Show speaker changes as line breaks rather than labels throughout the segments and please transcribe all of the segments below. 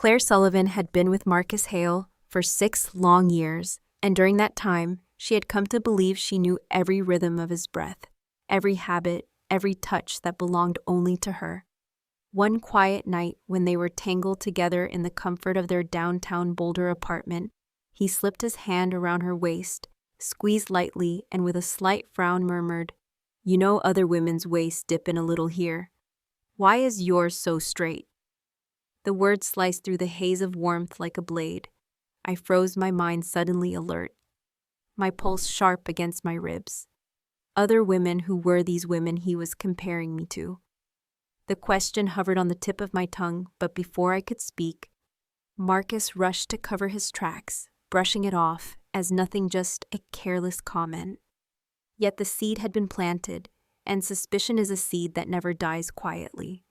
Claire Sullivan had been with Marcus Hale for 6 long years, and during that time, she had come to believe she knew every rhythm of his breath, every habit, every touch that belonged only to her. One quiet night, when they were tangled together in the comfort of their downtown Boulder apartment, he slipped his hand around her waist, squeezed lightly, and with a slight frown murmured, "You know other women's waists dip in a little here. Why is yours so straight?" The words sliced through the haze of warmth like a blade. I froze, my mind suddenly alert, my pulse sharp against my ribs. Other women, who were these women he was comparing me to? The question hovered on the tip of my tongue, but before I could speak, Marcus rushed to cover his tracks, brushing it off as nothing, just a careless comment. Yet the seed had been planted, and suspicion is a seed that never dies quietly.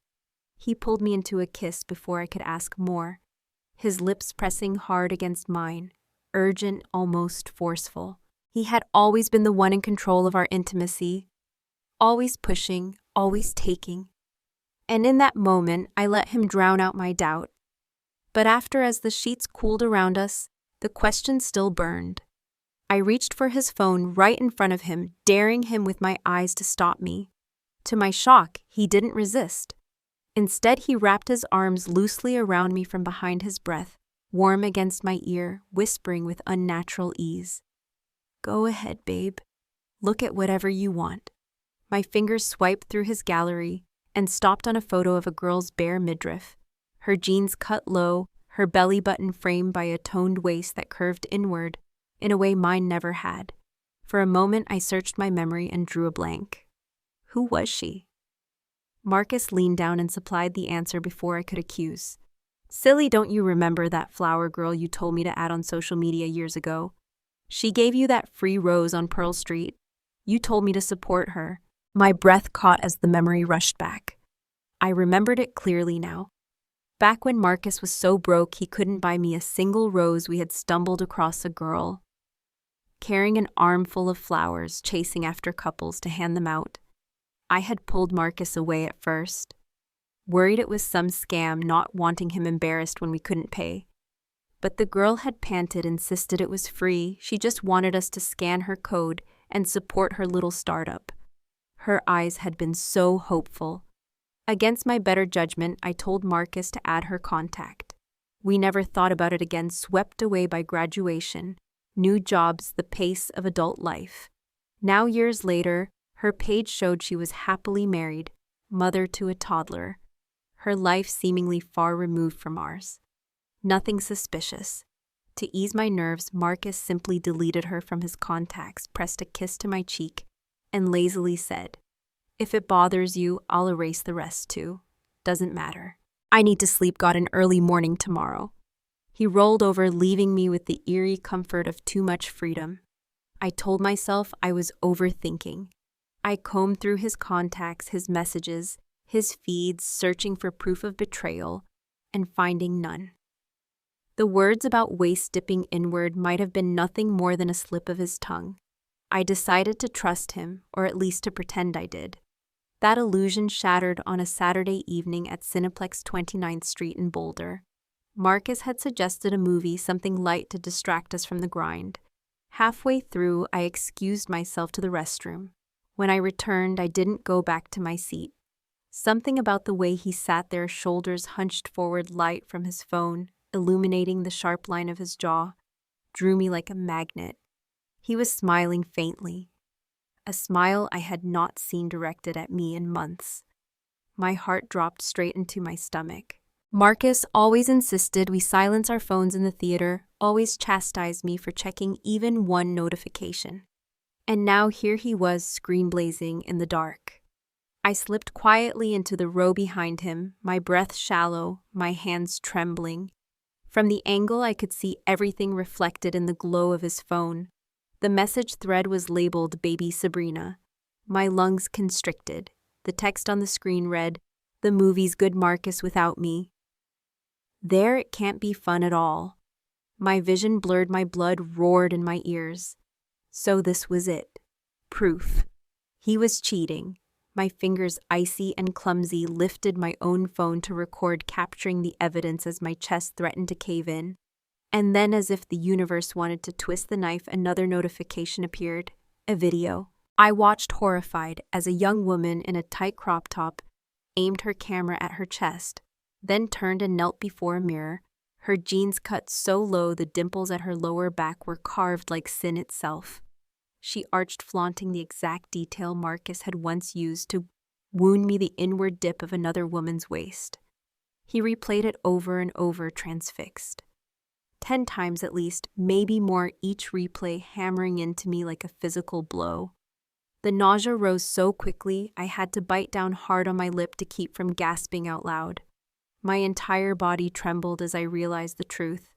He pulled me into a kiss before I could ask more, his lips pressing hard against mine, urgent, almost forceful. He had always been the one in control of our intimacy, always pushing, always taking. And in that moment, I let him drown out my doubt. But after, as the sheets cooled around us, the question still burned. I reached for his phone right in front of him, daring him with my eyes to stop me. To my shock, he didn't resist. Instead, he wrapped his arms loosely around me from behind his breath, warm against my ear, whispering with unnatural ease, "Go ahead, babe. Look at whatever you want." My fingers swiped through his gallery and stopped on a photo of a girl's bare midriff, her jeans cut low, her belly button framed by a toned waist that curved inward, in a way mine never had. For a moment, I searched my memory and drew a blank. Who was she? Marcus leaned down and supplied the answer before I could accuse. "Silly, don't you remember that flower girl you told me to add on social media years ago? She gave you that free rose on Pearl Street. You told me to support her." My breath caught as the memory rushed back. I remembered it clearly now. Back when Marcus was so broke he couldn't buy me a single rose, we had stumbled across a girl carrying an armful of flowers, chasing after couples to hand them out. I had pulled Marcus away at first, worried it was some scam, not wanting him embarrassed when we couldn't pay. But the girl had panted, insisted it was free. She just wanted us to scan her code and support her little startup. Her eyes had been so hopeful. Against my better judgment, I told Marcus to add her contact. We never thought about it again, swept away by graduation, new jobs, the pace of adult life. Now, years later, her page showed she was happily married, mother to a toddler, her life seemingly far removed from ours. Nothing suspicious. To ease my nerves, Marcus simply deleted her from his contacts, pressed a kiss to my cheek, and lazily said, "If it bothers you, I'll erase the rest too. Doesn't matter. I need to sleep, got an early morning tomorrow." He rolled over, leaving me with the eerie comfort of too much freedom. I told myself I was overthinking. I combed through his contacts, his messages, his feeds, searching for proof of betrayal, and finding none. The words about waist dipping inward might have been nothing more than a slip of his tongue. I decided to trust him, or at least to pretend I did. That illusion shattered on a Saturday evening at Cineplex 29th Street in Boulder. Marcus had suggested a movie, something light to distract us from the grind. Halfway through, I excused myself to the restroom. When I returned, I didn't go back to my seat. Something about the way he sat there, shoulders hunched forward, light from his phone, illuminating the sharp line of his jaw, drew me like a magnet. He was smiling faintly, a smile I had not seen directed at me in months. My heart dropped straight into my stomach. Marcus always insisted we silence our phones in the theater, always chastised me for checking even one notification. And now here he was, screen blazing in the dark. I slipped quietly into the row behind him, my breath shallow, my hands trembling. From the angle, I could see everything reflected in the glow of his phone. The message thread was labeled "Baby Sabrina." My lungs constricted. The text on the screen read, "The movie's good, Marcus, without me." There, it can't be fun at all. My vision blurred, my blood roared in my ears. So this was it. Proof. He was cheating. My fingers, icy and clumsy, lifted my own phone to record, capturing the evidence as my chest threatened to cave in. And then, as if the universe wanted to twist the knife, another notification appeared. A video. I watched horrified as a young woman in a tight crop top aimed her camera at her chest, then turned and knelt before a mirror, her jeans cut so low the dimples at her lower back were carved like sin itself. She arched, flaunting the exact detail Marcus had once used to wound me, the inward dip of another woman's waist. He replayed it over and over, transfixed. 10 times at least, maybe more, each replay hammering into me like a physical blow. The nausea rose so quickly, I had to bite down hard on my lip to keep from gasping out loud. My entire body trembled as I realized the truth.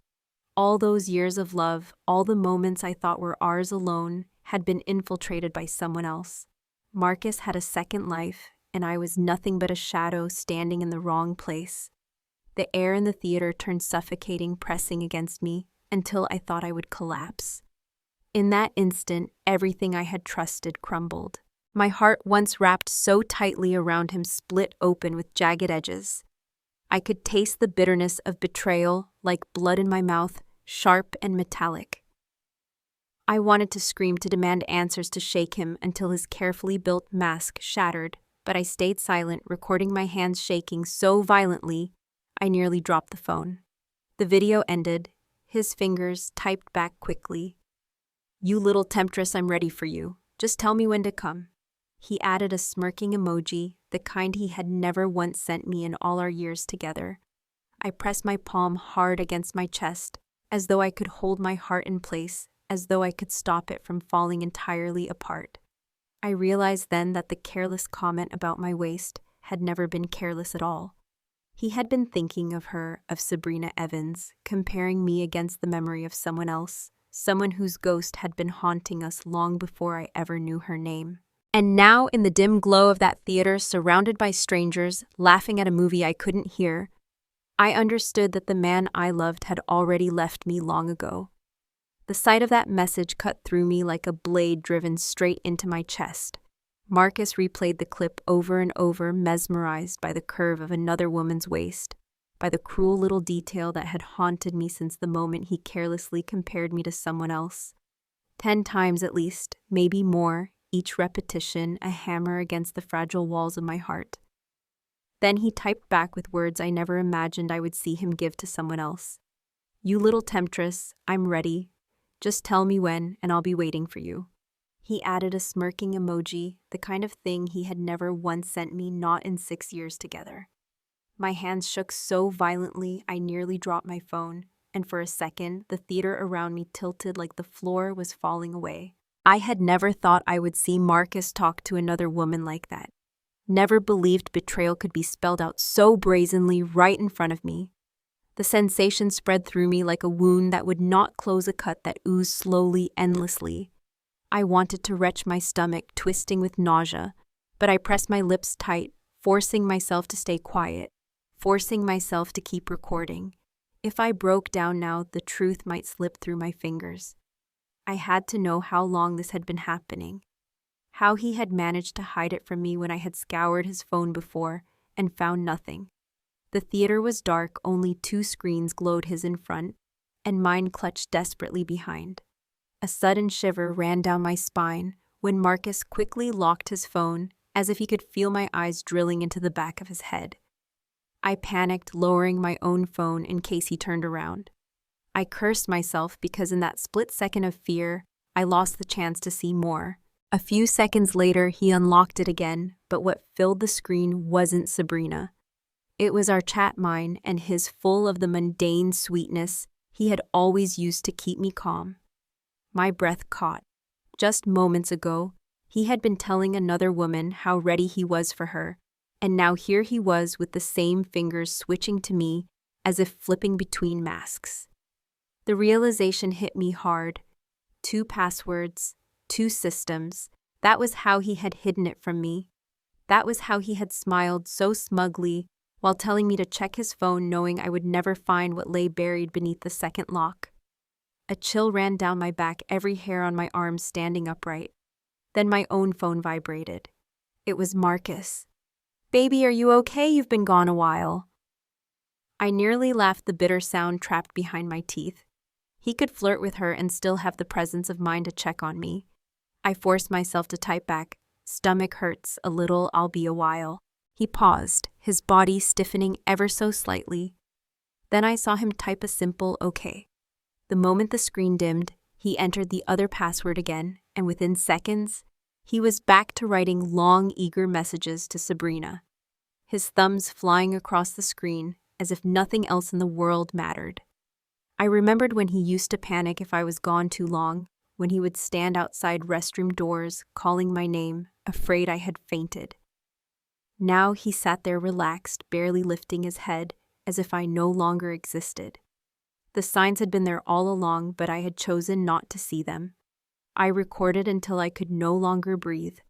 All those years of love, all the moments I thought were ours alone, had been infiltrated by someone else. Marcus had a second life, and I was nothing but a shadow standing in the wrong place. The air in the theater turned suffocating, pressing against me, until I thought I would collapse. In that instant, everything I had trusted crumbled. My heart, once wrapped so tightly around him, split open with jagged edges. I could taste the bitterness of betrayal, like blood in my mouth, sharp and metallic. I wanted to scream, to demand answers, to shake him until his carefully built mask shattered, but I stayed silent, recording my hands shaking so violently I nearly dropped the phone. The video ended. His fingers typed back quickly. "You little temptress, I'm ready for you. Just tell me when to come." He added a smirking emoji, the kind he had never once sent me in all our years together. I pressed my palm hard against my chest, as though I could hold my heart in place, as though I could stop it from falling entirely apart. I realized then that the careless comment about my waist had never been careless at all. He had been thinking of her, of Sabrina Evans, comparing me against the memory of someone else, someone whose ghost had been haunting us long before I ever knew her name. And now, in the dim glow of that theater, surrounded by strangers, laughing at a movie I couldn't hear, I understood that the man I loved had already left me long ago. The sight of that message cut through me like a blade driven straight into my chest. Marcus replayed the clip over and over, mesmerized by the curve of another woman's waist, by the cruel little detail that had haunted me since the moment he carelessly compared me to someone else. 10 times at least, maybe more, each repetition a hammer against the fragile walls of my heart. Then he typed back with words I never imagined I would see him give to someone else. "You little temptress, I'm ready. Just tell me when, and I'll be waiting for you." He added a smirking emoji, the kind of thing he had never once sent me, not in 6 years together. My hands shook so violently I nearly dropped my phone, and for a second, the theater around me tilted like the floor was falling away. I had never thought I would see Marcus talk to another woman like that. Never believed betrayal could be spelled out so brazenly right in front of me. The sensation spread through me like a wound that would not close, a cut that oozed slowly, endlessly. I wanted to retch my stomach, twisting with nausea, but I pressed my lips tight, forcing myself to stay quiet, forcing myself to keep recording. If I broke down now, the truth might slip through my fingers. I had to know how long this had been happening, how he had managed to hide it from me when I had scoured his phone before and found nothing. The theater was dark, only 2 screens glowed, his in front, and mine clutched desperately behind. A sudden shiver ran down my spine when Marcus quickly locked his phone, as if he could feel my eyes drilling into the back of his head. I panicked, lowering my own phone in case he turned around. I cursed myself because in that split second of fear, I lost the chance to see more. A few seconds later, he unlocked it again, but what filled the screen wasn't Sabrina. It was our chat, mine and his, full of the mundane sweetness he had always used to keep me calm. My breath caught. Just moments ago, he had been telling another woman how ready he was for her, and now here he was with the same fingers switching to me as if flipping between masks. The realization hit me hard. 2 passwords, 2 systems. That was how he had hidden it from me. That was how he had smiled so smugly while telling me to check his phone, knowing I would never find what lay buried beneath the second lock. A chill ran down my back, every hair on my arm standing upright. Then my own phone vibrated. It was Marcus. "Baby, are you okay? You've been gone a while." I nearly laughed, the bitter sound trapped behind my teeth. He could flirt with her and still have the presence of mind to check on me. I forced myself to type back, "Stomach hurts a little, I'll be a while." He paused, his body stiffening ever so slightly. Then I saw him type a simple "okay." The moment the screen dimmed, he entered the other password again, and within seconds, he was back to writing long, eager messages to Sabrina, his thumbs flying across the screen as if nothing else in the world mattered. I remembered when he used to panic if I was gone too long, when he would stand outside restroom doors, calling my name, afraid I had fainted. Now he sat there relaxed, barely lifting his head, as if I no longer existed. The signs had been there all along, but I had chosen not to see them. I recorded until I could no longer breathe,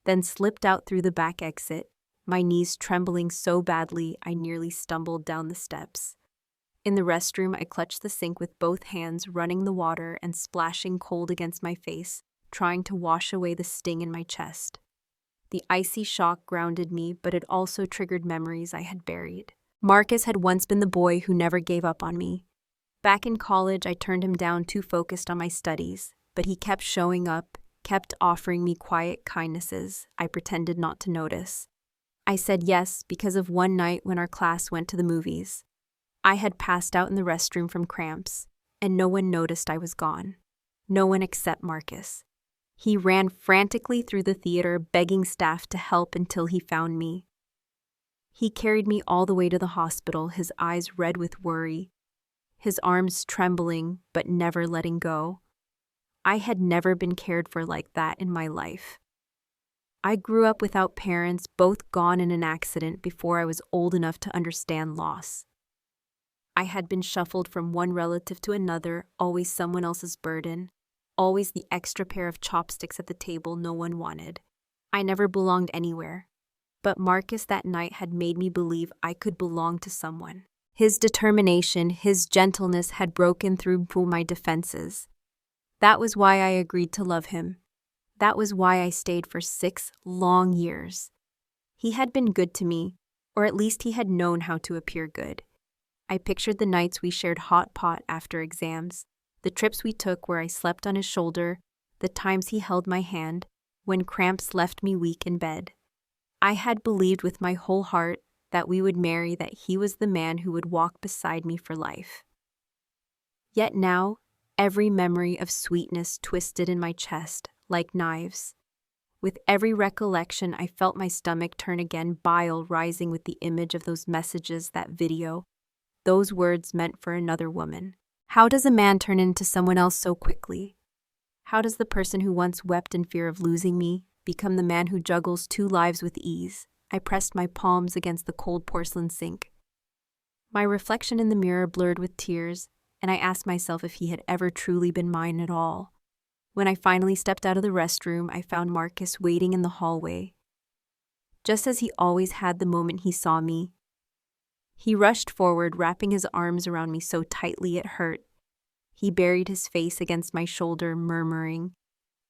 then slipped out through the back exit, my knees trembling so badly I nearly stumbled down the steps. In the restroom, I clutched the sink with both hands, running the water and splashing cold against my face, trying to wash away the sting in my chest. The icy shock grounded me, but it also triggered memories I had buried. Marcus had once been the boy who never gave up on me. Back in college, I turned him down, too focused on my studies, but he kept showing up, kept offering me quiet kindnesses I pretended not to notice. I said yes because of one night when our class went to the movies. I had passed out in the restroom from cramps, and no one noticed I was gone. No one except Marcus. He ran frantically through the theater, begging staff to help until he found me. He carried me all the way to the hospital, his eyes red with worry, his arms trembling but never letting go. I had never been cared for like that in my life. I grew up without parents, both gone in an accident before I was old enough to understand loss. I had been shuffled from one relative to another, always someone else's burden, always the extra pair of chopsticks at the table no one wanted. I never belonged anywhere. But Marcus that night had made me believe I could belong to someone. His determination, his gentleness had broken through my defenses. That was why I agreed to love him. That was why I stayed for 6 long years. He had been good to me, or at least he had known how to appear good. I pictured the nights we shared hot pot after exams, the trips we took where I slept on his shoulder, the times he held my hand, when cramps left me weak in bed. I had believed with my whole heart that we would marry, that he was the man who would walk beside me for life. Yet now, every memory of sweetness twisted in my chest like knives. With every recollection, I felt my stomach turn again, bile rising with the image of those messages, that video. Those words meant for another woman. How does a man turn into someone else so quickly? How does the person who once wept in fear of losing me become the man who juggles 2 lives with ease? I pressed my palms against the cold porcelain sink. My reflection in the mirror blurred with tears, and I asked myself if he had ever truly been mine at all. When I finally stepped out of the restroom, I found Marcus waiting in the hallway. Just as he always had the moment he saw me, he rushed forward, wrapping his arms around me so tightly it hurt. He buried his face against my shoulder, murmuring,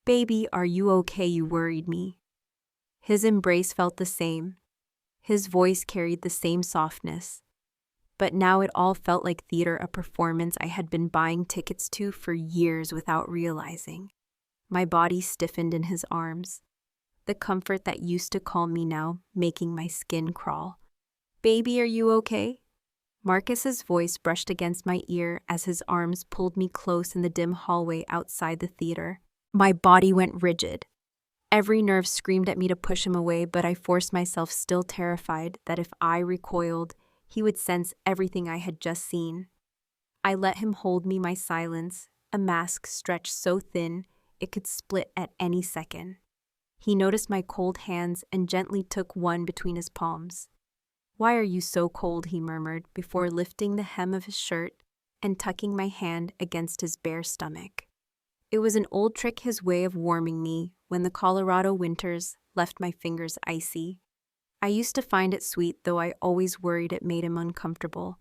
"Baby, are you okay? You worried me." His embrace felt the same. His voice carried the same softness. But now it all felt like theater, a performance I had been buying tickets to for years without realizing. My body stiffened in his arms, the comfort that used to calm me now making my skin crawl. "Baby, are you okay?" Marcus's voice brushed against my ear as his arms pulled me close in the dim hallway outside the theater. My body went rigid. Every nerve screamed at me to push him away, but I forced myself, still terrified that if I recoiled, he would sense everything I had just seen. I let him hold me, my silence, a mask stretched so thin it could split at any second. He noticed my cold hands and gently took one between his palms. "Why are you so cold?" he murmured, before lifting the hem of his shirt and tucking my hand against his bare stomach. It was an old trick, his way of warming me when the Colorado winters left my fingers icy. I used to find it sweet, though I always worried it made him uncomfortable.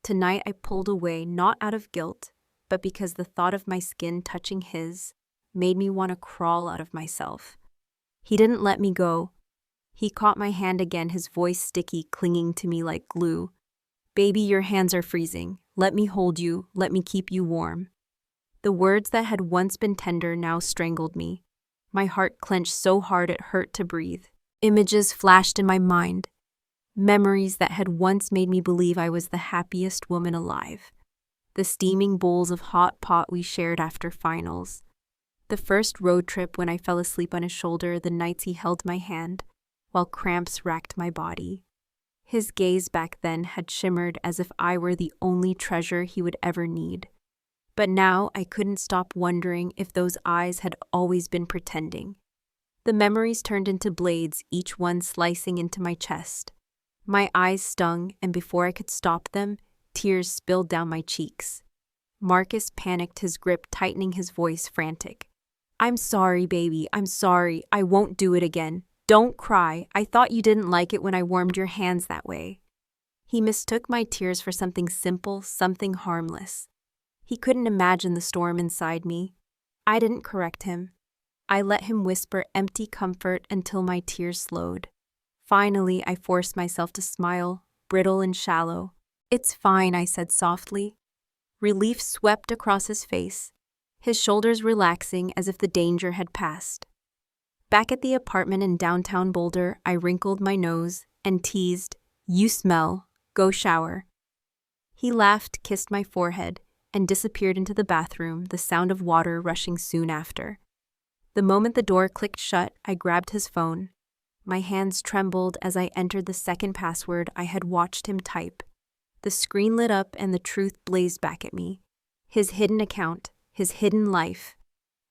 Tonight I pulled away, not out of guilt, but because the thought of my skin touching his made me want to crawl out of myself. He didn't let me go. He caught my hand again, his voice sticky, clinging to me like glue. "Baby, your hands are freezing. Let me hold you. Let me keep you warm." The words that had once been tender now strangled me. My heart clenched so hard it hurt to breathe. Images flashed in my mind. Memories that had once made me believe I was the happiest woman alive. The steaming bowls of hot pot we shared after finals. The first road trip when I fell asleep on his shoulder, the nights he held my hand, while cramps racked my body. His gaze back then had shimmered as if I were the only treasure he would ever need. But now I couldn't stop wondering if those eyes had always been pretending. The memories turned into blades, each one slicing into my chest. My eyes stung, and before I could stop them, tears spilled down my cheeks. Marcus panicked, his grip tightening, his voice frantic. "I'm sorry, baby. I'm sorry. I won't do it again. Don't cry. I thought you didn't like it when I warmed your hands that way." He mistook my tears for something simple, something harmless. He couldn't imagine the storm inside me. I didn't correct him. I let him whisper empty comfort until my tears slowed. Finally, I forced myself to smile, brittle and shallow. "It's fine," I said softly. Relief swept across his face, his shoulders relaxing as if the danger had passed. Back at the apartment in downtown Boulder, I wrinkled my nose and teased, "You smell. Go shower." He laughed, kissed my forehead, and disappeared into the bathroom, the sound of water rushing soon after. The moment the door clicked shut, I grabbed his phone. My hands trembled as I entered the second password I had watched him type. The screen lit up and the truth blazed back at me. His hidden account, his hidden life.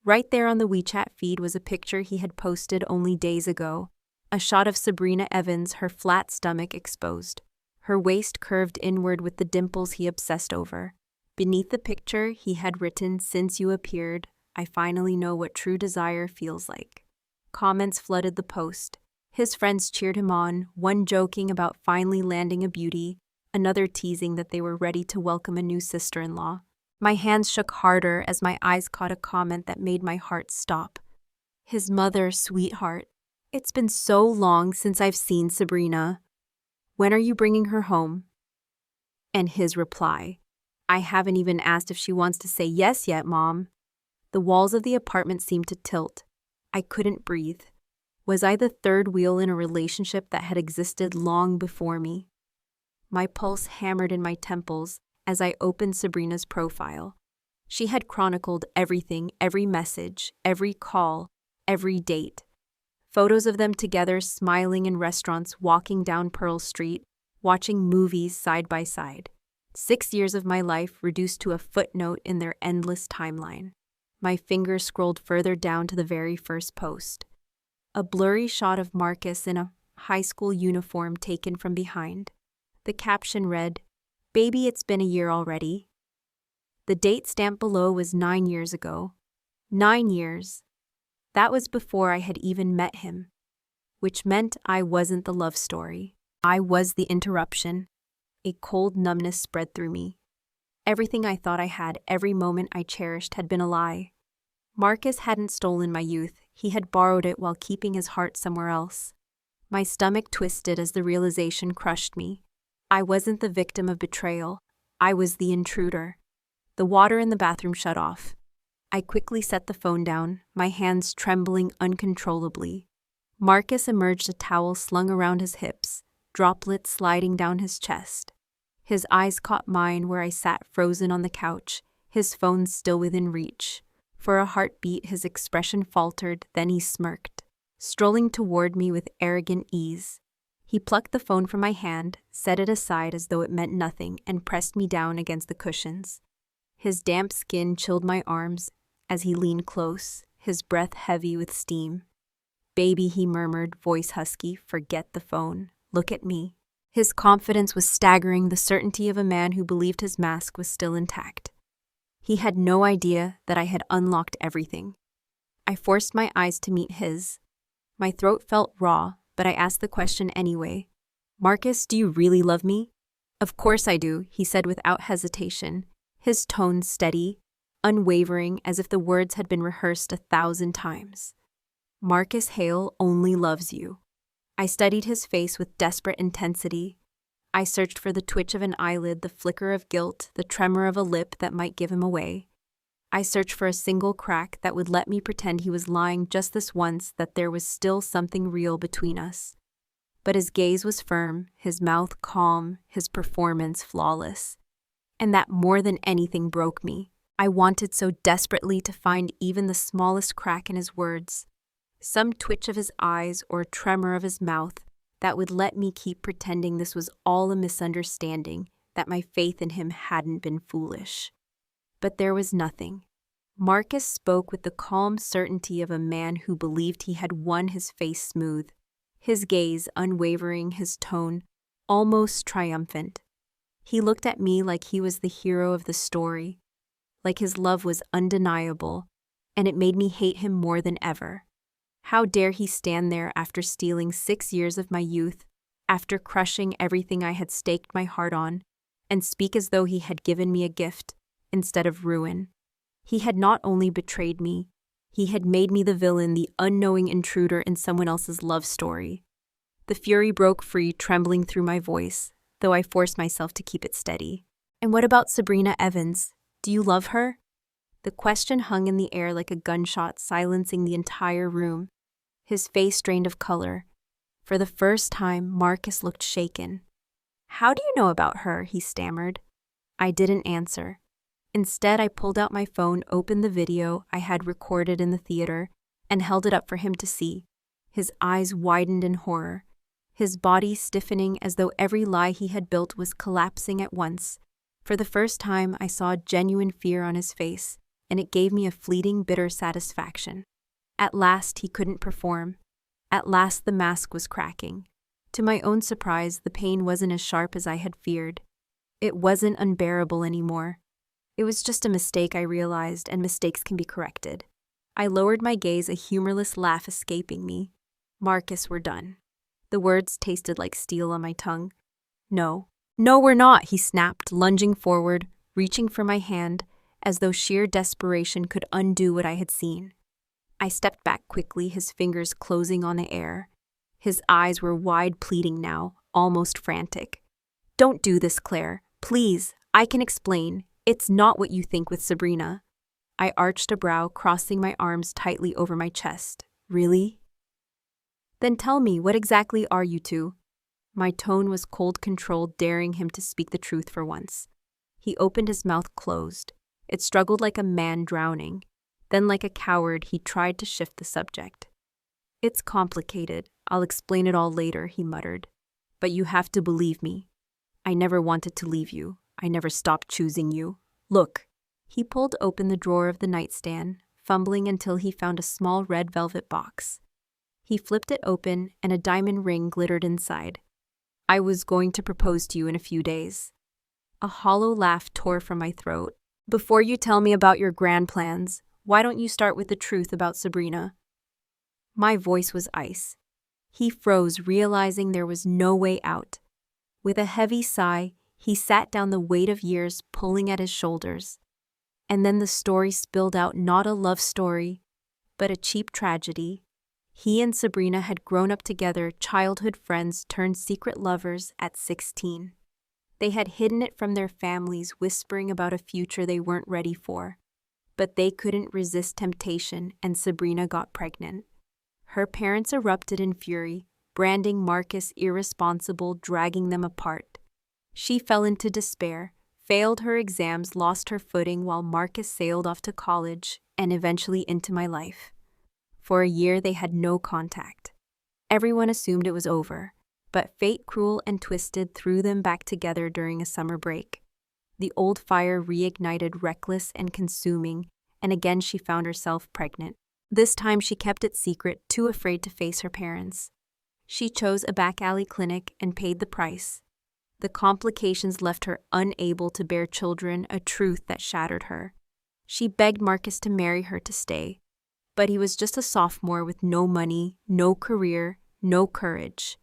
Right there on the WeChat feed was a picture he had posted only days ago. A shot of Sabrina Evans, her flat stomach exposed, her waist curved inward with the dimples he obsessed over. Beneath the picture, he had written, "Since you appeared, I finally know what true desire feels like." Comments flooded the post. His friends cheered him on, one joking about finally landing a beauty, another teasing that they were ready to welcome a new sister-in-law. My hands shook harder as my eyes caught a comment that made my heart stop. His mother, "Sweetheart, it's been so long since I've seen Sabrina. When are you bringing her home?" And his reply, "I haven't even asked if she wants to say yes yet, Mom." The walls of the apartment seemed to tilt. I couldn't breathe. Was I the third wheel in a relationship that had existed long before me? My pulse hammered in my temples as I opened Sabrina's profile. She had chronicled everything, every message, every call, every date. Photos of them together, smiling in restaurants, walking down Pearl Street, watching movies side by side. 6 years of my life reduced to a footnote in their endless timeline. My fingers scrolled further down to the very first post. A blurry shot of Marcus in a high school uniform taken from behind. The caption read, "Baby, it's been a year already." The date stamp below was 9 years ago. 9 years. That was before I had even met him, which meant I wasn't the love story. I was the interruption. A cold numbness spread through me. Everything I thought I had, every moment I cherished, had been a lie. Marcus hadn't stolen my youth. He had borrowed it while keeping his heart somewhere else. My stomach twisted as the realization crushed me. I wasn't the victim of betrayal. I was the intruder. The water in the bathroom shut off. I quickly set the phone down, my hands trembling uncontrollably. Marcus emerged, a towel slung around his hips, droplets sliding down his chest. His eyes caught mine where I sat frozen on the couch, his phone still within reach. For a heartbeat, his expression faltered, then he smirked, strolling toward me with arrogant ease. He plucked the phone from my hand, set it aside as though it meant nothing, and pressed me down against the cushions. His damp skin chilled my arms as he leaned close, his breath heavy with steam. "Baby," he murmured, voice husky, "forget the phone. Look at me." His confidence was staggering, the certainty of a man who believed his mask was still intact. He had no idea that I had unlocked everything. I forced my eyes to meet his. My throat felt raw, but I asked the question anyway. "Marcus, do you really love me?" "Of course I do," he said without hesitation, his tone steady, unwavering, as if the words had been rehearsed 1,000 times. "Marcus Hale only loves you." I studied his face with desperate intensity. I searched for the twitch of an eyelid, the flicker of guilt, the tremor of a lip that might give him away. I searched for a single crack that would let me pretend he was lying just this once, that there was still something real between us. But his gaze was firm, his mouth calm, his performance flawless. And that more than anything broke me. I wanted so desperately to find even the smallest crack in his words, some twitch of his eyes or tremor of his mouth that would let me keep pretending this was all a misunderstanding, that my faith in him hadn't been foolish. But there was nothing. Marcus spoke with the calm certainty of a man who believed he had won, his face smooth, his gaze unwavering, his tone almost triumphant. He looked at me like he was the hero of the story, like his love was undeniable, and it made me hate him more than ever. How dare he stand there after stealing 6 years of my youth, after crushing everything I had staked my heart on, and speak as though he had given me a gift instead of ruin. He had not only betrayed me, he had made me the villain, the unknowing intruder in someone else's love story. The fury broke free, trembling through my voice, though I forced myself to keep it steady. And what about Sabrina Evans? Do you love her? The question hung in the air like a gunshot, silencing the entire room. His face drained of color. For the first time, Marcus looked shaken. "How do you know about her?" he stammered. I didn't answer. Instead, I pulled out my phone, opened the video I had recorded in the theater, and held it up for him to see. His eyes widened in horror, his body stiffening as though every lie he had built was collapsing at once. For the first time, I saw genuine fear on his face, and it gave me a fleeting, bitter satisfaction. At last, he couldn't perform. At last, the mask was cracking. To my own surprise, the pain wasn't as sharp as I had feared. It wasn't unbearable anymore. It was just a mistake, I realized, and mistakes can be corrected. I lowered my gaze, a humorless laugh escaping me. "Marcus, we're done." The words tasted like steel on my tongue. "No, we're not," he snapped, lunging forward, reaching for my hand, as though sheer desperation could undo what I had seen. I stepped back quickly, his fingers closing on the air. His eyes were wide, pleading now, almost frantic. "Don't do this, Claire. Please, I can explain. It's not what you think with Sabrina." I arched a brow, crossing my arms tightly over my chest. "Really?" "Then tell me, what exactly are you two?" My tone was cold control, daring him to speak the truth for once. He opened his mouth closed. It struggled like a man drowning. Then, like a coward, he tried to shift the subject. "It's complicated. I'll explain it all later," he muttered. "But you have to believe me. I never wanted to leave you. I never stopped choosing you. Look." He pulled open the drawer of the nightstand, fumbling until he found a small red velvet box. He flipped it open, and a diamond ring glittered inside. "I was going to propose to you in a few days." A hollow laugh tore from my throat. "Before you tell me about your grand plans, why don't you start with the truth about Sabrina?" My voice was ice. He froze, realizing there was no way out. With a heavy sigh, he sat down, the weight of years pulling at his shoulders. And then the story spilled out, not a love story, but a cheap tragedy. He and Sabrina had grown up together, childhood friends turned secret lovers at 16. They had hidden it from their families, whispering about a future they weren't ready for. But they couldn't resist temptation, and Sabrina got pregnant. Her parents erupted in fury, branding Marcus irresponsible, dragging them apart. She fell into despair, failed her exams, lost her footing while Marcus sailed off to college and eventually into my life. For a year, they had no contact. Everyone assumed it was over, but fate, cruel and twisted, threw them back together during a summer break. The old fire reignited, reckless and consuming, and again she found herself pregnant. This time she kept it secret, too afraid to face her parents. She chose a back alley clinic and paid the price. The complications left her unable to bear children, a truth that shattered her. She begged Marcus to marry her to stay, but he was just a sophomore with no money, no career, no courage.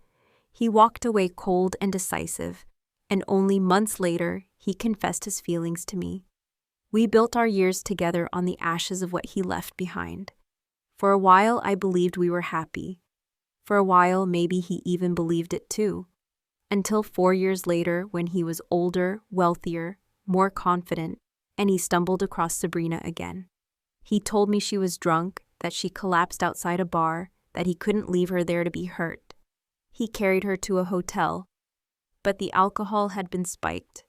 He walked away cold and decisive, and only months later, he confessed his feelings to me. We built our years together on the ashes of what he left behind. For a while, I believed we were happy. For a while, maybe he even believed it too. Until 4 years later, when he was older, wealthier, more confident, and he stumbled across Sabrina again. He told me she was drunk, that she collapsed outside a bar, that he couldn't leave her there to be hurt. He carried her to a hotel, but the alcohol had been spiked.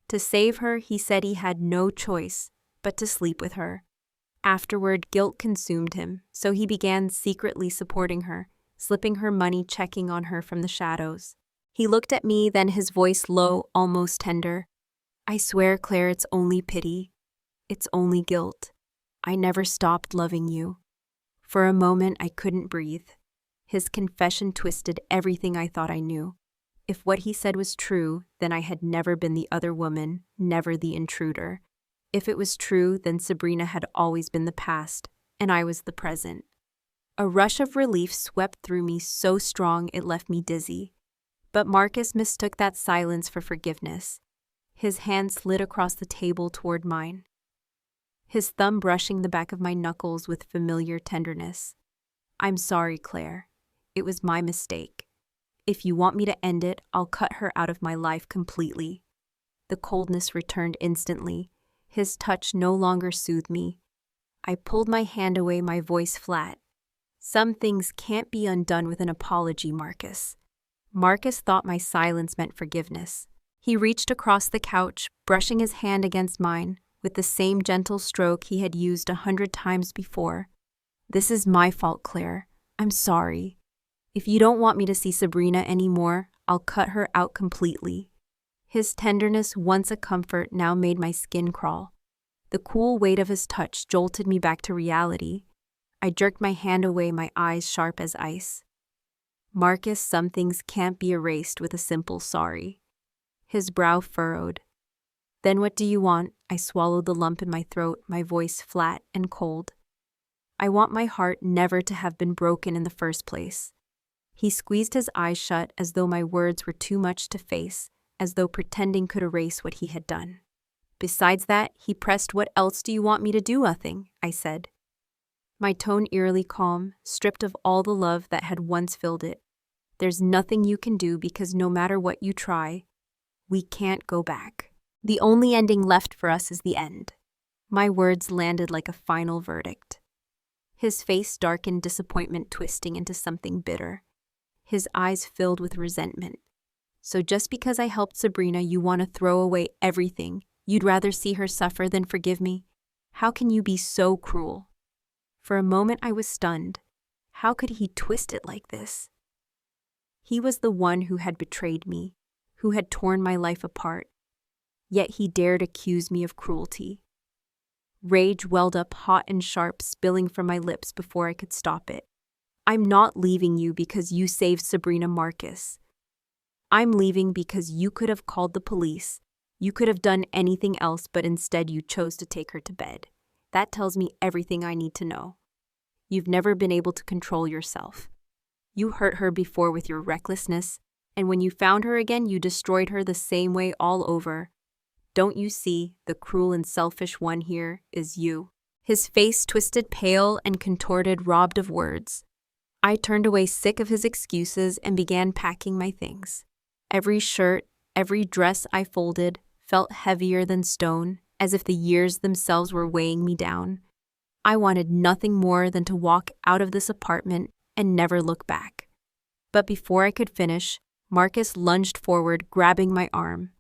To save her, he said he had no choice but to sleep with her. Afterward, guilt consumed him, so he began secretly supporting her, slipping her money, checking on her from the shadows. He looked at me, then his voice low, almost tender. "I swear, Claire, it's only pity. It's only guilt. I never stopped loving you." For a moment, I couldn't breathe. His confession twisted everything I thought I knew. If what he said was true, then I had never been the other woman, never the intruder. If it was true, then Sabrina had always been the past, and I was the present. A rush of relief swept through me so strong it left me dizzy. But Marcus mistook that silence for forgiveness. His hand slid across the table toward mine, his thumb brushing the back of my knuckles with familiar tenderness. "I'm sorry, Claire. It was my mistake. If you want me to end it, I'll cut her out of my life completely." The coldness returned instantly. His touch no longer soothed me. I pulled my hand away, my voice flat. "Some things can't be undone with an apology, Marcus." Marcus thought my silence meant forgiveness. He reached across the couch, brushing his hand against mine, with the same gentle stroke he had used 100 times before. "This is my fault, Claire. I'm sorry. If you don't want me to see Sabrina anymore, I'll cut her out completely." His tenderness, once a comfort, now made my skin crawl. The cool weight of his touch jolted me back to reality. I jerked my hand away, my eyes sharp as ice. "Marcus, some things can't be erased with a simple sorry." His brow furrowed. "Then what do you want?" I swallowed the lump in my throat, my voice flat and cold. "I want my heart never to have been broken in the first place." He squeezed his eyes shut as though my words were too much to face, as though pretending could erase what he had done. Besides that, he pressed, "What else do you want me to do?" "Nothing," I said. My tone eerily calm, stripped of all the love that had once filled it. "There's nothing you can do because no matter what you try, we can't go back. The only ending left for us is the end." My words landed like a final verdict. His face darkened, disappointment twisting into something bitter. His eyes filled with resentment. "So just because I helped Sabrina, you want to throw away everything? You'd rather see her suffer than forgive me? How can you be so cruel?" For a moment I was stunned. How could he twist it like this? He was the one who had betrayed me, who had torn my life apart. Yet he dared accuse me of cruelty. Rage welled up hot and sharp, spilling from my lips before I could stop it. "I'm not leaving you because you saved Sabrina, Marcus. I'm leaving because you could have called the police. You could have done anything else, but instead you chose to take her to bed. That tells me everything I need to know. You've never been able to control yourself. You hurt her before with your recklessness, and when you found her again, you destroyed her the same way all over. Don't you see, the cruel and selfish one here is you." His face twisted, pale and contorted, robbed of words. I turned away, sick of his excuses, and began packing my things. Every shirt, every dress I folded felt heavier than stone, as if the years themselves were weighing me down. I wanted nothing more than to walk out of this apartment and never look back. But before I could finish, Marcus lunged forward, grabbing my arm.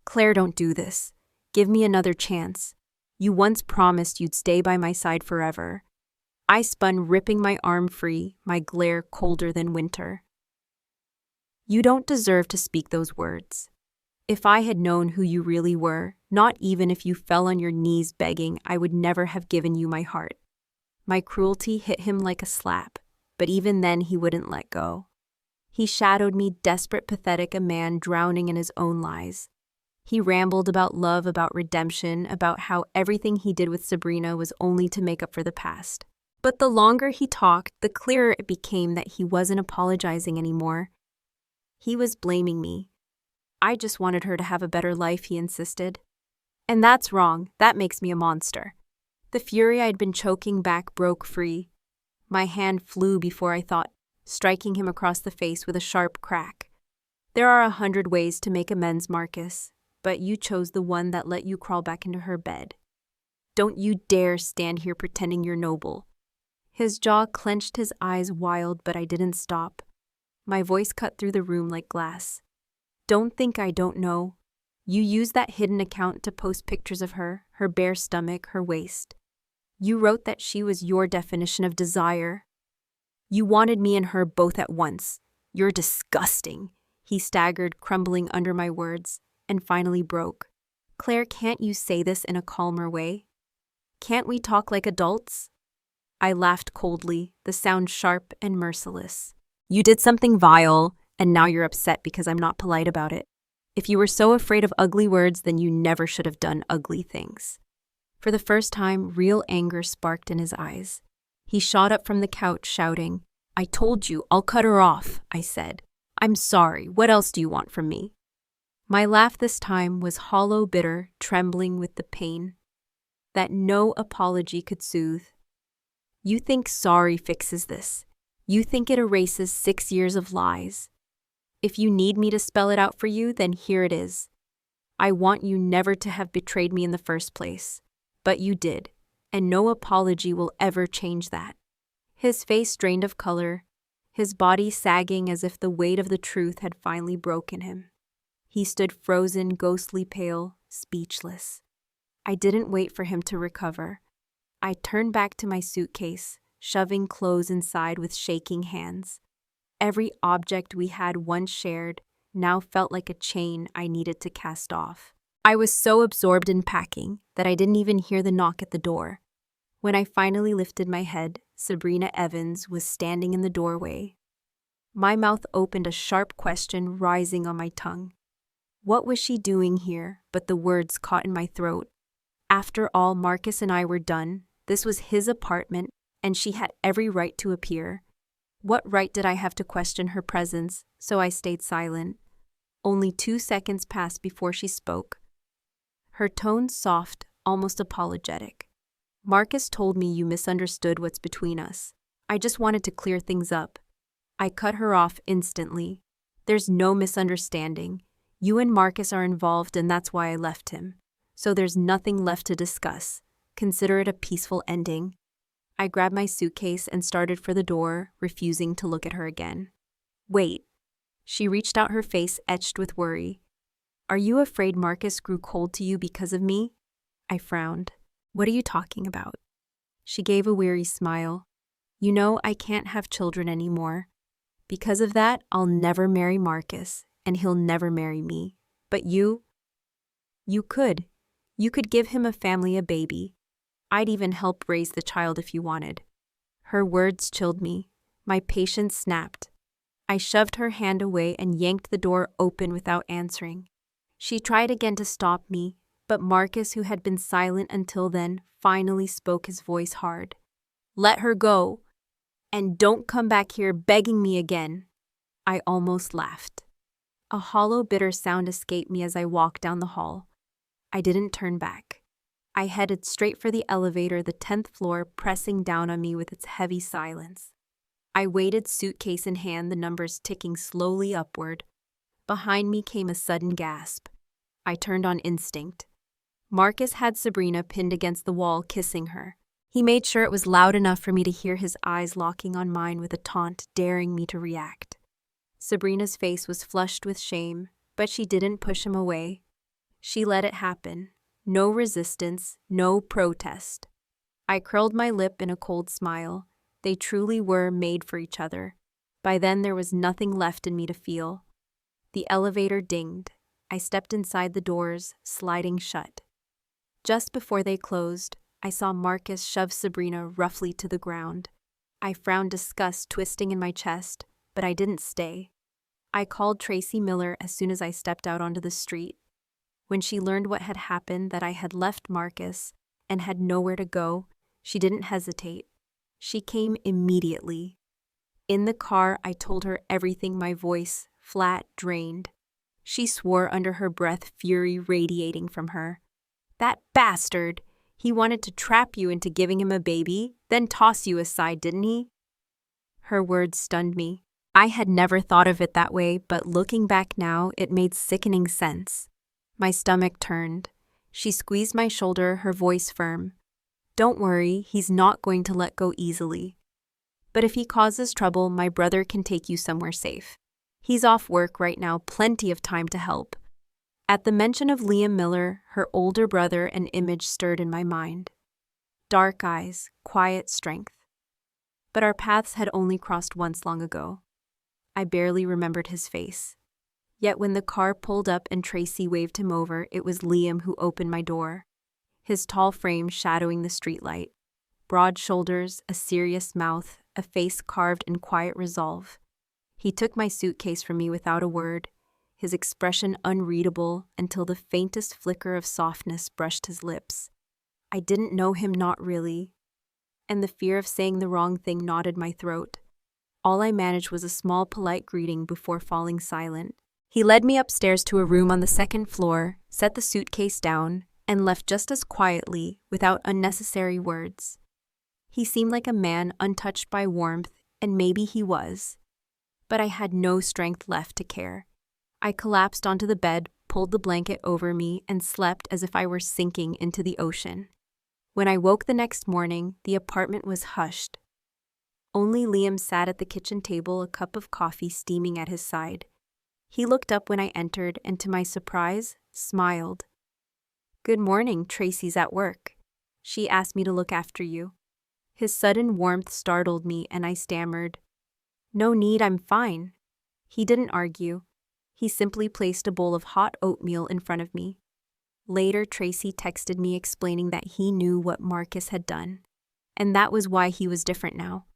"Claire, don't do this. Give me another chance. You once promised you'd stay by my side forever." I spun, ripping my arm free, my glare colder than winter. "You don't deserve to speak those words. If I had known who you really were, not even if you fell on your knees begging, I would never have given you my heart." My cruelty hit him like a slap, but even then he wouldn't let go. He shadowed me, desperate, pathetic, a man drowning in his own lies. He rambled about love, about redemption, about how everything he did with Sabrina was only to make up for the past. But the longer he talked, the clearer it became that he wasn't apologizing anymore. He was blaming me. I just wanted her to have a better life, he insisted. And that's wrong. That makes me a monster. The fury I'd been choking back broke free. My hand flew before I thought, striking him across the face with a sharp crack. "There are 100 ways to make amends, Marcus, but you chose the one that let you crawl back into her bed. Don't you dare stand here pretending you're noble." His jaw clenched, his eyes wild, but I didn't stop. My voice cut through the room like glass. "Don't think I don't know. You used that hidden account to post pictures of her bare stomach, her waist. You wrote that she was your definition of desire. You wanted me and her both at once. You're disgusting." He staggered, crumbling under my words, and finally broke. "Claire, can't you say this in a calmer way? Can't we talk like adults?" I laughed coldly, the sound sharp and merciless. "You did something vile, and now you're upset because I'm not polite about it. If you were so afraid of ugly words, then you never should have done ugly things." For the first time, real anger sparked in his eyes. He shot up from the couch, shouting, "I told you, I'll cut her off," I said. "I'm sorry. What else do you want from me?" My laugh this time was hollow, bitter, trembling with the pain that no apology could soothe. "You think sorry fixes this. You think it erases 6 years of lies. If you need me to spell it out for you, then here it is. I want you never to have betrayed me in the first place. But you did, and no apology will ever change that." His face drained of color, his body sagging as if the weight of the truth had finally broken him. He stood frozen, ghostly pale, speechless. I didn't wait for him to recover. I turned back to my suitcase, shoving clothes inside with shaking hands. Every object we had once shared now felt like a chain I needed to cast off. I was so absorbed in packing that I didn't even hear the knock at the door. When I finally lifted my head, Sabrina Evans was standing in the doorway. My mouth opened, a sharp question rising on my tongue. What was she doing here? But the words caught in my throat. After all, Marcus and I were done. This was his apartment, and she had every right to appear. What right did I have to question her presence? So I stayed silent. Only 2 seconds passed before she spoke. Her tone soft, almost apologetic. "Marcus told me you misunderstood what's between us. I just wanted to clear things up." I cut her off instantly. "There's no misunderstanding. You and Marcus are involved, and that's why I left him. So there's nothing left to discuss. Consider it a peaceful ending." I grabbed my suitcase and started for the door, refusing to look at her again. "Wait." She reached out, her face etched with worry. "Are you afraid Marcus grew cold to you because of me?" I frowned. "What are you talking about?" She gave a weary smile. "You know, I can't have children anymore. Because of that, I'll never marry Marcus, and he'll never marry me. But you could. You could give him a family, a baby. I'd even help raise the child if you wanted." Her words chilled me. My patience snapped. I shoved her hand away and yanked the door open without answering. She tried again to stop me, but Marcus, who had been silent until then, finally spoke, his voice hard. "Let her go. And don't come back here begging me again." I almost laughed. A hollow, bitter sound escaped me as I walked down the hall. I didn't turn back. I headed straight for the elevator, the 10th floor pressing down on me with its heavy silence. I waited, suitcase in hand, the numbers ticking slowly upward. Behind me came a sudden gasp. I turned on instinct. Marcus had Sabrina pinned against the wall, kissing her. He made sure it was loud enough for me to hear, his eyes locking on mine with a taunt, daring me to react. Sabrina's face was flushed with shame, but she didn't push him away. She let it happen. No resistance, no protest. I curled my lip in a cold smile. They truly were made for each other. By then there was nothing left in me to feel. The elevator dinged. I stepped inside, the doors sliding shut. Just before they closed, I saw Marcus shove Sabrina roughly to the ground. I frowned, disgust twisting in my chest, but I didn't stay. I called Tracy Miller as soon as I stepped out onto the street. When she learned what had happened, that I had left Marcus and had nowhere to go, she didn't hesitate. She came immediately. In the car, I told her everything, my voice flat, drained. She swore under her breath, fury radiating from her. "That bastard! He wanted to trap you into giving him a baby, then toss you aside, didn't he?" Her words stunned me. I had never thought of it that way, but looking back now, it made sickening sense. My stomach turned. She squeezed my shoulder, her voice firm. Don't worry, he's not going to let go easily. But if he causes trouble, my brother can take you somewhere safe. He's off work right now, plenty of time to help. At the mention of Liam Miller, her older brother, an image stirred in my mind. Dark eyes, quiet strength. But our paths had only crossed once long ago. I barely remembered his face. Yet when the car pulled up and Tracy waved him over, it was Liam who opened my door. His tall frame shadowing the streetlight. Broad shoulders, a serious mouth, a face carved in quiet resolve. He took my suitcase from me without a word, his expression unreadable until the faintest flicker of softness brushed his lips. I didn't know him, not really, and the fear of saying the wrong thing knotted my throat. All I managed was a small polite greeting before falling silent. He led me upstairs to a room on the second floor, set the suitcase down, and left just as quietly, without unnecessary words. He seemed like a man untouched by warmth, and maybe he was. But I had no strength left to care. I collapsed onto the bed, pulled the blanket over me, and slept as if I were sinking into the ocean. When I woke the next morning, the apartment was hushed. Only Liam sat at the kitchen table, a cup of coffee steaming at his side. He looked up when I entered and, to my surprise, smiled. "Good morning, Tracy's at work. She asked me to look after you." His sudden warmth startled me and I stammered, "No need, I'm fine." He didn't argue. He simply placed a bowl of hot oatmeal in front of me. Later, Tracy texted me explaining that he knew what Marcus had done, and that was why he was different now.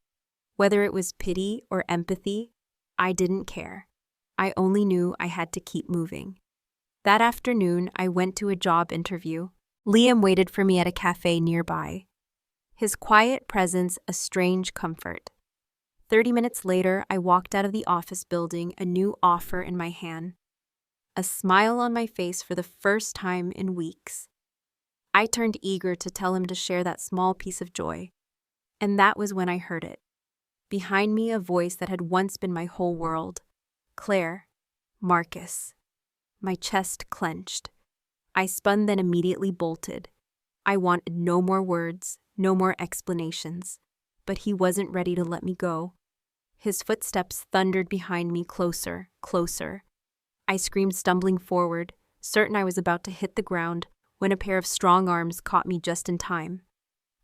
Whether it was pity or empathy, I didn't care. I only knew I had to keep moving. That afternoon, I went to a job interview. Liam waited for me at a cafe nearby. His quiet presence a strange comfort. 30 minutes later, I walked out of the office building, a new offer in my hand. A smile on my face for the first time in weeks. I turned eager to tell him to share that small piece of joy. And that was when I heard it. Behind me, a voice that had once been my whole world. "Claire, Marcus." My chest clenched. I spun, then immediately bolted. I wanted no more words, no more explanations. But he wasn't ready to let me go. His footsteps thundered behind me, closer, closer. I screamed, stumbling forward, certain I was about to hit the ground, when a pair of strong arms caught me just in time.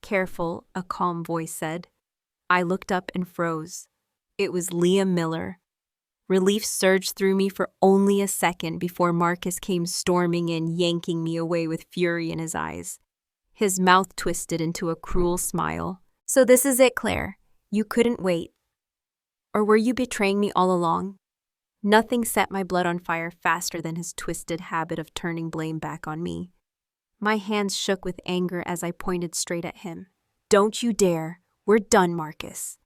"Careful," a calm voice said. I looked up and froze. It was Liam Miller. Relief surged through me for only a second before Marcus came storming in, yanking me away with fury in his eyes. His mouth twisted into a cruel smile. "So this is it, Claire. You couldn't wait. Or were you betraying me all along?" Nothing set my blood on fire faster than his twisted habit of turning blame back on me. My hands shook with anger as I pointed straight at him. "Don't you dare. We're done, Marcus.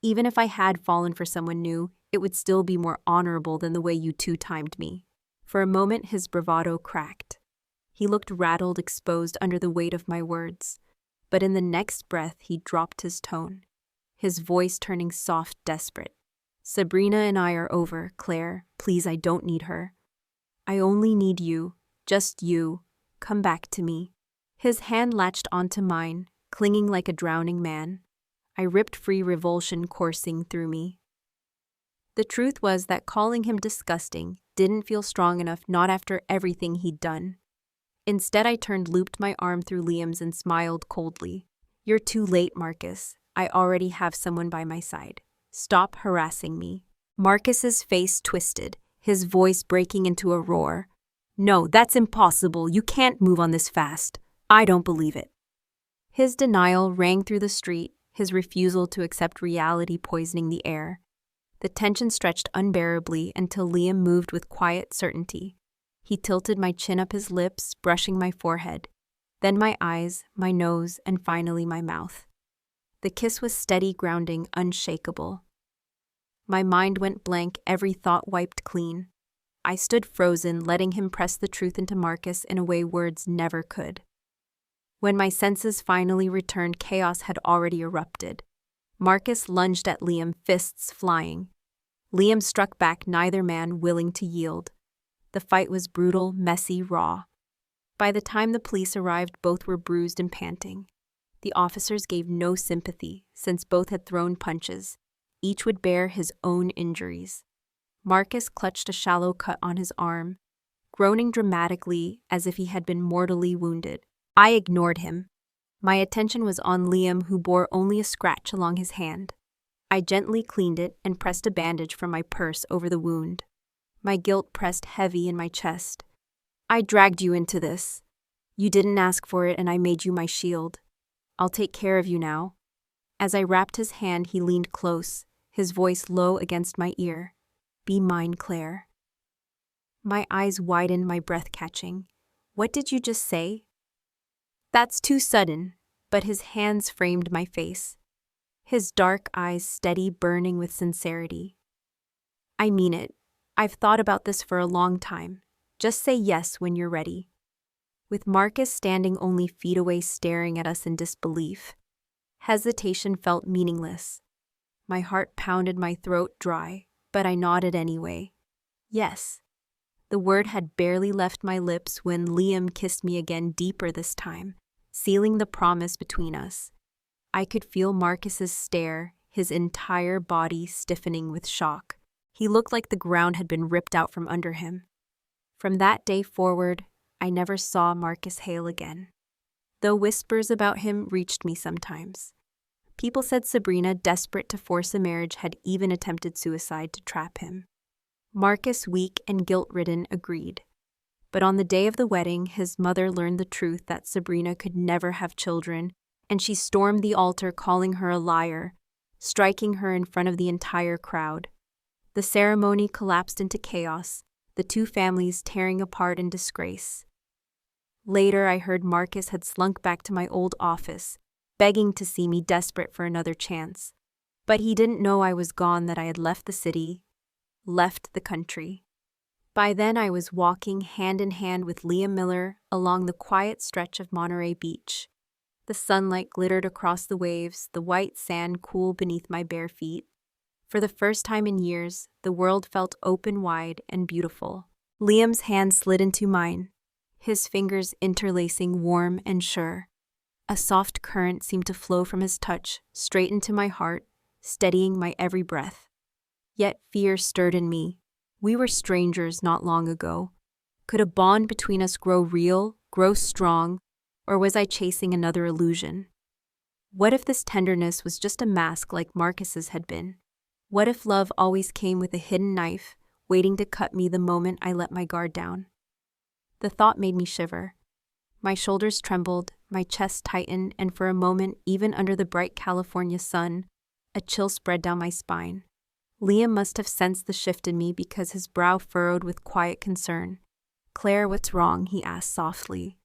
Even if I had fallen for someone new, it would still be more honorable than the way you two-timed me." For a moment, his bravado cracked. He looked rattled, exposed under the weight of my words. But in the next breath, he dropped his tone, his voice turning soft, desperate. "Sabrina and I are over, Claire. Please, I don't need her. I only need you, just you. Come back to me." His hand latched onto mine, clinging like a drowning man. I ripped free, revulsion coursing through me. The truth was that calling him disgusting didn't feel strong enough, not after everything he'd done. Instead, I looped my arm through Liam's and smiled coldly. "You're too late, Marcus. I already have someone by my side. Stop harassing me." Marcus's face twisted, his voice breaking into a roar. "No, that's impossible. You can't move on this fast. I don't believe it." His denial rang through the street, his refusal to accept reality poisoning the air. The tension stretched unbearably until Liam moved with quiet certainty. He tilted my chin up his lips, brushing my forehead, then my eyes, my nose, and finally my mouth. The kiss was steady, grounding, unshakable. My mind went blank, every thought wiped clean. I stood frozen, letting him press the truth into Marcus in a way words never could. When my senses finally returned, chaos had already erupted. Marcus lunged at Liam, fists flying. Liam struck back, neither man willing to yield. The fight was brutal, messy, raw. By the time the police arrived, both were bruised and panting. The officers gave no sympathy, since both had thrown punches. Each would bear his own injuries. Marcus clutched a shallow cut on his arm, groaning dramatically as if he had been mortally wounded. I ignored him. My attention was on Liam, who bore only a scratch along his hand. I gently cleaned it and pressed a bandage from my purse over the wound. My guilt pressed heavy in my chest. I dragged you into this. You didn't ask for it, and I made you my shield. I'll take care of you now. As I wrapped his hand, he leaned close, his voice low against my ear. Be mine, Claire. My eyes widened, my breath catching. What did you just say? That's too sudden, but his hands framed my face. His dark eyes steady, burning with sincerity. I mean it. I've thought about this for a long time. Just say yes when you're ready. With Marcus standing only feet away staring at us in disbelief, hesitation felt meaningless. My heart pounded, my throat dry, but I nodded anyway. Yes. The word had barely left my lips when Liam kissed me again, deeper this time, sealing the promise between us. I could feel Marcus's stare, his entire body stiffening with shock. He looked like the ground had been ripped out from under him. From that day forward, I never saw Marcus Hale again, though whispers about him reached me sometimes. People said Sabrina, desperate to force a marriage, had even attempted suicide to trap him. Marcus, weak and guilt-ridden, agreed. But on the day of the wedding, his mother learned the truth that Sabrina could never have children, and she stormed the altar, calling her a liar, striking her in front of the entire crowd. The ceremony collapsed into chaos, the two families tearing apart in disgrace. Later, I heard Marcus had slunk back to my old office, begging to see me, desperate for another chance. But he didn't know I was gone, that I had left the city, left the country. By then, I was walking hand in hand with Liam Miller along the quiet stretch of Monterey Beach. The sunlight glittered across the waves, the white sand cool beneath my bare feet. For the first time in years, the world felt open wide and beautiful. Liam's hand slid into mine, his fingers interlacing, warm and sure. A soft current seemed to flow from his touch, straight into my heart, steadying my every breath. Yet fear stirred in me. We were strangers not long ago. Could a bond between us grow real, grow strong, or was I chasing another illusion? What if this tenderness was just a mask like Marcus's had been? What if love always came with a hidden knife, waiting to cut me the moment I let my guard down? The thought made me shiver. My shoulders trembled, my chest tightened, and for a moment, even under the bright California sun, a chill spread down my spine. Liam must have sensed the shift in me because his brow furrowed with quiet concern. Claire, what's wrong? He asked softly.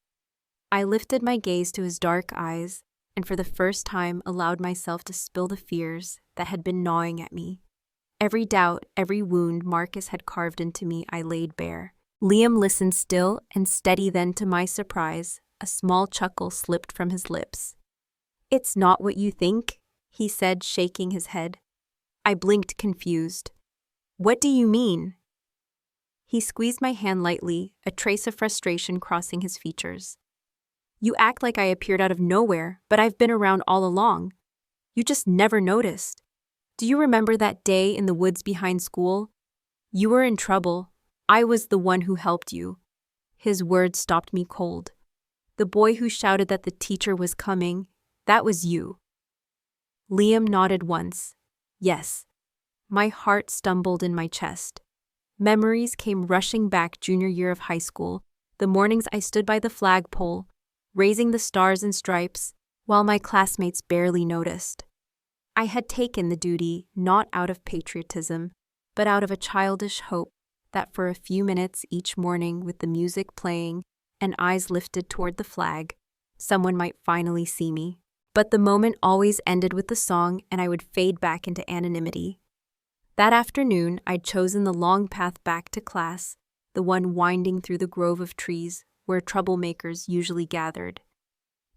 I lifted my gaze to his dark eyes, and for the first time allowed myself to spill the fears that had been gnawing at me. Every doubt, every wound Marcus had carved into me, I laid bare. Liam listened still and steady, then to my surprise, a small chuckle slipped from his lips. It's not what you think, he said, shaking his head. I blinked, confused. What do you mean? He squeezed my hand lightly, a trace of frustration crossing his features. You act like I appeared out of nowhere, but I've been around all along. You just never noticed. Do you remember that day in the woods behind school? You were in trouble. I was the one who helped you. His words stopped me cold. The boy who shouted that the teacher was coming, that was you. Liam nodded once. Yes. My heart stumbled in my chest. Memories came rushing back. Junior year of high school, the mornings I stood by the flagpole, raising the stars and stripes, while my classmates barely noticed. I had taken the duty not out of patriotism, but out of a childish hope that for a few minutes each morning, with the music playing and eyes lifted toward the flag, someone might finally see me. But the moment always ended with the song, and I would fade back into anonymity. That afternoon, I'd chosen the long path back to class, the one winding through the grove of trees where troublemakers usually gathered.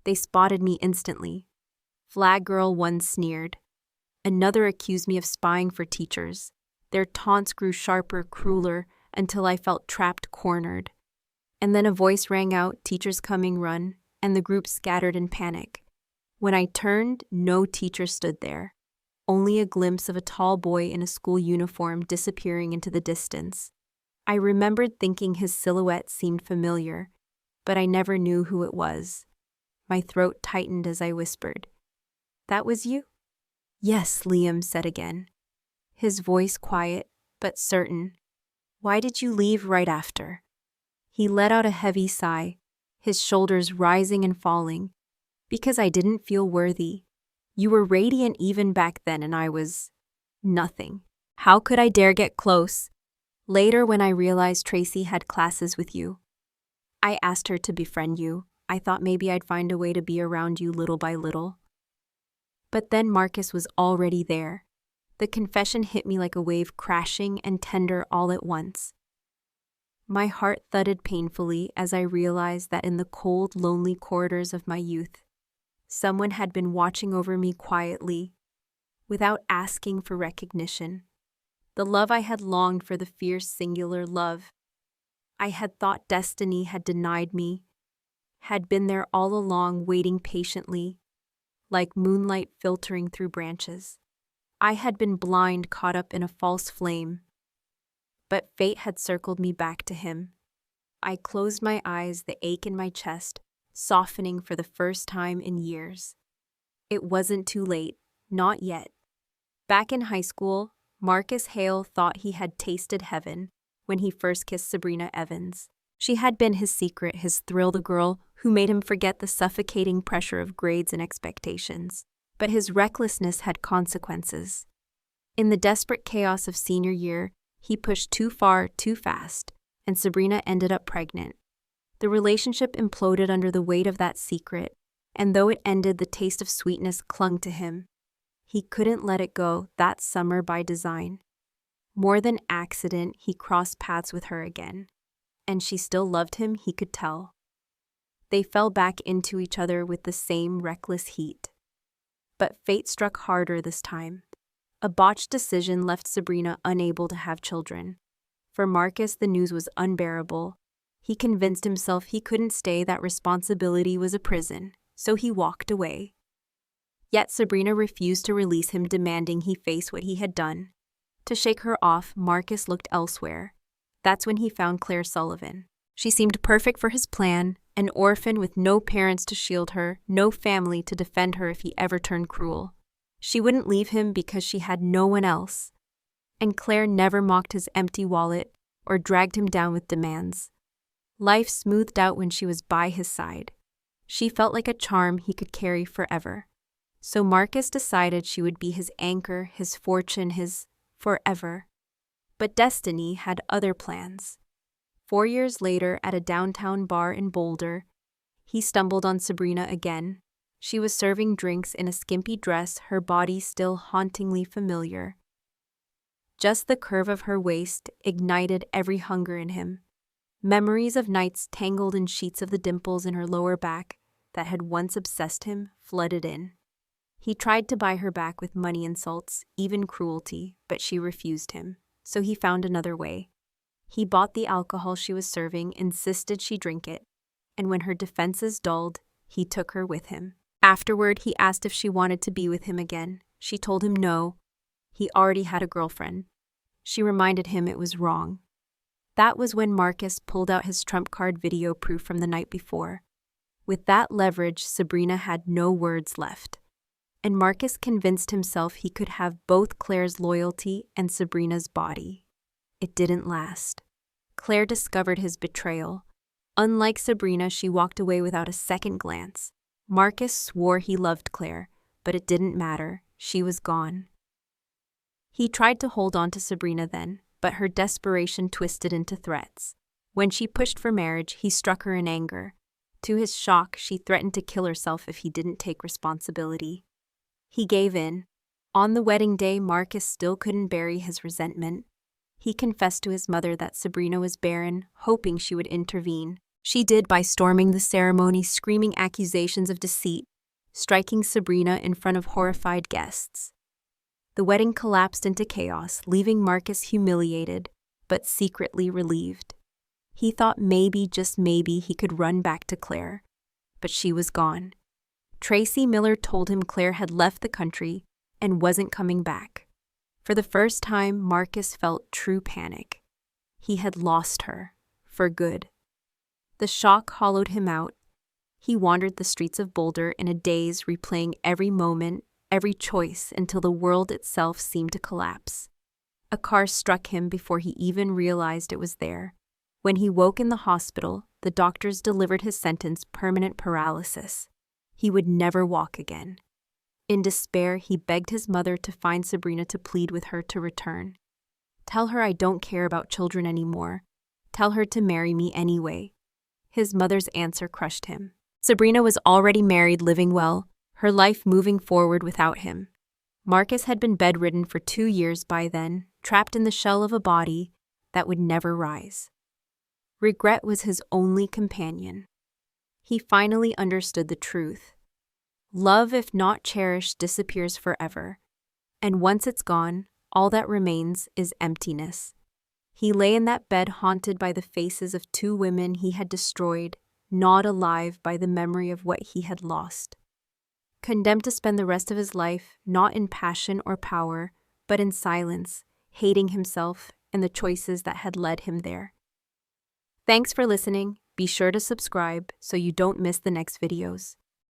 They spotted me instantly. Flag Girl 1 sneered. Another accused me of spying for teachers. Their taunts grew sharper, crueler, until I felt trapped, cornered. And then a voice rang out, "Teachers coming, run," and the group scattered in panic. When I turned, no teacher stood there. Only a glimpse of a tall boy in a school uniform disappearing into the distance. I remembered thinking his silhouette seemed familiar, but I never knew who it was. My throat tightened as I whispered, "That was you?" "Yes," Liam said again, his voice quiet but certain. "Why did you leave right after?" He let out a heavy sigh, his shoulders rising and falling. "Because I didn't feel worthy. You were radiant even back then, and I was nothing. How could I dare get close? Later, when I realized Tracy had classes with you, I asked her to befriend you. I thought maybe I'd find a way to be around you little by little." But then Marcus was already there. The confession hit me like a wave, crashing and tender all at once. My heart thudded painfully as I realized that in the cold, lonely corridors of my youth, someone had been watching over me quietly, without asking for recognition. The love I had longed for, the fierce, singular love I had thought destiny had denied me, had been there all along, waiting patiently, like moonlight filtering through branches. I had been blind, caught up in a false flame. But fate had circled me back to him. I closed my eyes, the ache in my chest softening for the first time in years. It wasn't too late, not yet. Back in high school, Marcus Hale thought he had tasted heaven when he first kissed Sabrina Evans. She had been his secret, his thrill, the girl who made him forget the suffocating pressure of grades and expectations. But his recklessness had consequences. In the desperate chaos of senior year, he pushed too far, too fast, and Sabrina ended up pregnant. The relationship imploded under the weight of that secret, and though it ended, the taste of sweetness clung to him. He couldn't let it go that summer by design. More than accident, he crossed paths with her again. And she still loved him, he could tell. They fell back into each other with the same reckless heat. But fate struck harder this time. A botched decision left Sabrina unable to have children. For Marcus, the news was unbearable. He convinced himself he couldn't stay, that responsibility was a prison, so he walked away. Yet Sabrina refused to release him, demanding he face what he had done. To shake her off, Marcus looked elsewhere. That's when he found Claire Sullivan. She seemed perfect for his plan, an orphan with no parents to shield her, no family to defend her if he ever turned cruel. She wouldn't leave him because she had no one else. And Claire never mocked his empty wallet or dragged him down with demands. Life smoothed out when she was by his side. She felt like a charm he could carry forever. So Marcus decided she would be his anchor, his fortune, his forever. But destiny had other plans. 4 years later, at a downtown bar in Boulder, he stumbled on Sabrina again. She was serving drinks in a skimpy dress, her body still hauntingly familiar. Just the curve of her waist ignited every hunger in him. Memories of nights tangled in sheets of the dimples in her lower back that had once obsessed him flooded in. He tried to buy her back with money, insults, even cruelty, but she refused him, so he found another way. He bought the alcohol she was serving, insisted she drink it, and when her defenses dulled, he took her with him. Afterward, he asked if she wanted to be with him again. She told him no. He already had a girlfriend. She reminded him it was wrong. That was when Marcus pulled out his trump card, video proof from the night before. With that leverage, Sabrina had no words left. And Marcus convinced himself he could have both Claire's loyalty and Sabrina's body. It didn't last. Claire discovered his betrayal. Unlike Sabrina, she walked away without a second glance. Marcus swore he loved Claire, but it didn't matter. She was gone. He tried to hold on to Sabrina then, but her desperation twisted into threats. When she pushed for marriage, he struck her in anger. To his shock, she threatened to kill herself if he didn't take responsibility. He gave in. On the wedding day, Marcus still couldn't bury his resentment. He confessed to his mother that Sabrina was barren, hoping she would intervene. She did by storming the ceremony, screaming accusations of deceit, striking Sabrina in front of horrified guests. The wedding collapsed into chaos, leaving Marcus humiliated, but secretly relieved. He thought maybe, just maybe, he could run back to Claire. But she was gone. Tracy Miller told him Claire had left the country and wasn't coming back. For the first time, Marcus felt true panic. He had lost her, for good. The shock hollowed him out. He wandered the streets of Boulder in a daze, replaying every moment, every choice, until the world itself seemed to collapse. A car struck him before he even realized it was there. When he woke in the hospital, the doctors delivered his sentence: permanent paralysis. He would never walk again. In despair, he begged his mother to find Sabrina to plead with her to return. "Tell her I don't care about children anymore. Tell her to marry me anyway." His mother's answer crushed him. Sabrina was already married, living well, her life moving forward without him. Marcus had been bedridden for 2 years by then, trapped in the shell of a body that would never rise. Regret was his only companion. He finally understood the truth. Love, if not cherished, disappears forever. And once it's gone, all that remains is emptiness. He lay in that bed, haunted by the faces of 2 women he had destroyed, gnawed alive by the memory of what he had lost. Condemned to spend the rest of his life not in passion or power, but in silence, hating himself and the choices that had led him there. Thanks for listening. Be sure to subscribe so you don't miss the next videos.